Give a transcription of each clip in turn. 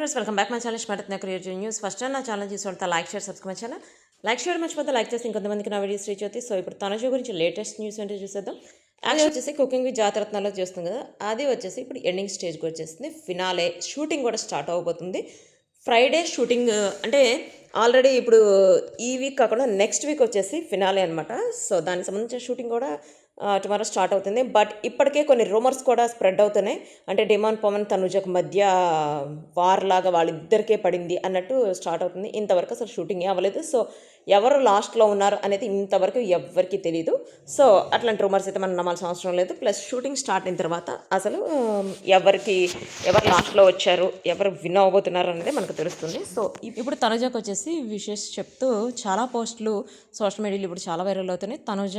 Friends welcome back my channel smart create news. First time నా channel చూసి like share subscribe channel like share మర్చిపోతే like చేసి ఇంకొంతమందికి నా వీడియోస్ రీచ్ అవుతాయి. సో ఇప్పుడు తనుజ గురించి లేటెస్ట్ న్యూస్ అంటే చూసేద్దాం. యాక్చువల్ వచ్చేసి కుకింగ్ విత్ జాతరత్నాల్లో చేస్తుంది కదా, అది వచ్చేసి ఇప్పుడు ఎండింగ్ స్టేజ్కి వచ్చేసింది. ఫినాలే షూటింగ్ కూడా స్టార్ట్ అవబోతుంది. ఫ్రైడే షూటింగ్ అంటే ఆల్రెడీ ఇప్పుడు ఈ వీక్ కాకుండా నెక్స్ట్ వీక్ వచ్చేసి ఫినాలే అనమాట. సో దానికి సంబంధించిన షూటింగ్ కూడా టుమారో స్టార్ట్ అవుతుంది. బట్ ఇప్పటికే కొన్ని రూమర్స్ కూడా స్ప్రెడ్ అవుతున్నాయి. అంటే డిమాండ్ పవన్ తనుజకు మధ్య వార్ లాగా వాళ్ళిద్దరికే పడింది అన్నట్టు స్టార్ట్ అవుతుంది. ఇంతవరకు అసలు షూటింగ్ అవ్వలేదు. సో ఎవరు లాస్ట్లో ఉన్నారు అనేది ఇంతవరకు ఎవరికి తెలియదు. సో అట్లాంటి రూమర్స్ అయితే మనం నమ్మాల్సిన అవసరం లేదు. ప్లస్ షూటింగ్ స్టార్ట్ అయిన తర్వాత అసలు ఎవరు లాస్ట్లో వచ్చారు, ఎవరు విన్ అవ్వబోతున్నారు అనేది మనకు తెలుస్తుంది. సో ఇప్పుడు తనుజకు వచ్చేసి విషెస్ చెప్తూ చాలా పోస్టులు సోషల్ మీడియాలో ఇప్పుడు చాలా వైరల్ అవుతున్నాయి. తనుజ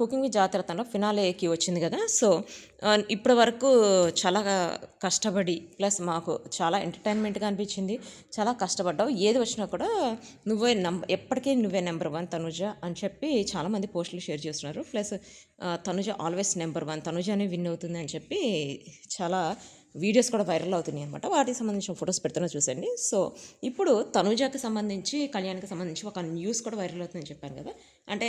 కుకింగ్ విత్ జాతరతలో ఫినాలేకి వచ్చింది కదా. సో ఇప్పటి వరకు చాలా కష్టపడి ప్లస్ మాకు చాలా ఎంటర్టైన్మెంట్గా అనిపించింది. చాలా కష్టపడ్డావు, ఏది వచ్చినా కూడా ఎప్పటికీ నువ్వే నెంబర్ 1 తనుజ అని చెప్పి చాలామంది పోస్టులు షేర్ చేస్తున్నారు. ప్లస్ తనుజ ఆల్వేస్ నెంబర్ 1, తనుజనే విన్ అవుతుంది అని చెప్పి చాలా వీడియోస్ కూడా వైరల్ అవుతున్నాయి అనమాట. వాటికి సంబంధించిన ఫొటోస్ పెడుతున్నా చూసండి. సో ఇప్పుడు తనుజకి సంబంధించి కళ్యాణ్కి సంబంధించి ఒక న్యూస్ కూడా వైరల్ అవుతుందని చెప్పాను కదా. అంటే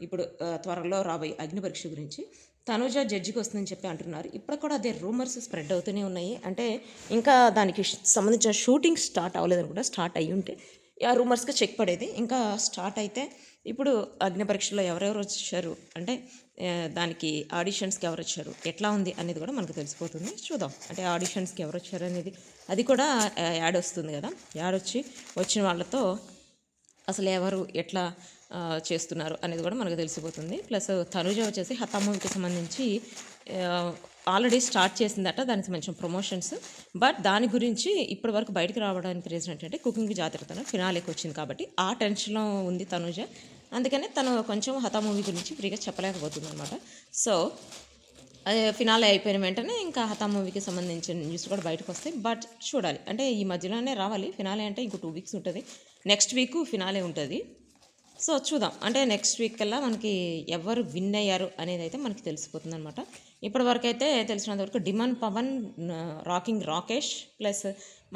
ఇప్పుడు త్వరలో రాబోయే అగ్ని పరీక్ష గురించి తనుజ జడ్జికి వస్తుందని చెప్పి అంటున్నారు. ఇప్పుడు కూడా అదే రూమర్స్ స్ప్రెడ్ అవుతూనే ఉన్నాయి. అంటే ఇంకా దానికి సంబంధించిన షూటింగ్ స్టార్ట్ అవ్వలేదని కూడా, స్టార్ట్ అయ్యి ఉంటే ఆ రూమర్స్కి చెక్ పడేది. ఇంకా స్టార్ట్ అయితే ఇప్పుడు అగ్ని పరీక్షలో ఎవరెవరు వచ్చారు, అంటే దానికి ఆడిషన్స్కి ఎవరు వచ్చారు, ఎట్లా ఉంది అనేది కూడా మనకు తెలిసిపోతుంది. చూద్దాం. అంటే ఆడిషన్స్కి ఎవరు వచ్చారు అనేది అది కూడా యాడ్ వస్తుంది కదా. యాడ్ వచ్చిన వాళ్ళతో అసలు ఎవరు ఎట్లా చేస్తున్నారు అనేది కూడా మనకు తెలిసిపోతుంది. ప్లస్ తనుజ వచ్చేసి హతా మూవీకి సంబంధించి ఆల్రెడీ స్టార్ట్ చేసిందట, దానికి సంబంధించిన ప్రమోషన్స్. బట్ దాని గురించి ఇప్పటి వరకు బయటకు రావడానికి రీజన్ ఏంటంటే కుకింగ్ జాతరతను ఫినాలేకి వచ్చింది కాబట్టి ఆ టెన్షన్లో ఉంది తనుజ. అందుకనే తను కొంచెం హతా మూవీ గురించి ఫ్రీగా చెప్పలేకపోతుంది అనమాట. సో అదే ఫినాలే అయిపోయిన వెంటనే ఇంకా హతా మూవీకి సంబంధించిన న్యూస్ కూడా బయటకు వస్తాయి. బట్ చూడాలి, అంటే ఈ మధ్యలోనే రావాలి. ఫినాలే అంటే ఇంకో 2 వీక్స్ ఉంటుంది. నెక్స్ట్ వీక్ ఫినాలే ఉంటుంది. సో చూద్దాం, అంటే నెక్స్ట్ వీక్ కల్లా మనకి ఎవరు విన్ అయ్యారు అనేది అయితే మనకి తెలిసిపోతుంది అనమాట. ఇప్పటి వరకు అయితే తెలిసినంత వరకు demon Pavan, rocking Rakesh plus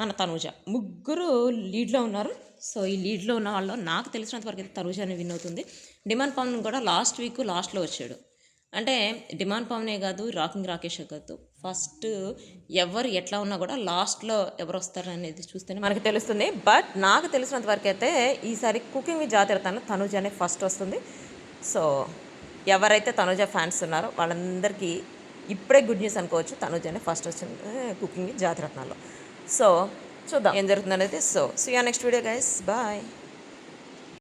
మన తనుజ ముగ్గురు లీడ్లో ఉన్నారు. సో ఈ లీడ్లో ఉన్న వాళ్ళు నాకు తెలిసినంత వరకు అయితే తనుజానే విన్ అవుతుంది. డిమాండ్ పవన్ కూడా లాస్ట్లో వచ్చాడు. అంటే డిమాండ్ పవనే కాదు, రాకింగ్ రాకేష్ కాదు, ఫస్ట్ ఎవరు ఎట్లా ఉన్నా కూడా లాస్ట్లో ఎవరు వస్తారు అనేది చూస్తేనే మనకి తెలుస్తుంది. బట్ నాకు తెలిసినంత వరకు అయితే ఈసారి కుకింగ్ విత్ జాతరతను తనుజానే ఫస్ట్ వస్తుంది. సో ఎవరైతే తనుజ ఫ్యాన్స్ ఉన్నారో వాళ్ళందరికీ ఇప్పుడే గుడ్ న్యూస్ అనుకోవచ్చు. తనుజానే ఫస్ట్ వచ్చింది కుకింగ్ విత్ జాతరత్నాల్లో. సో చూద్దాం ఏం జరుగుతుంది అనేది. So see you next video guys, bye.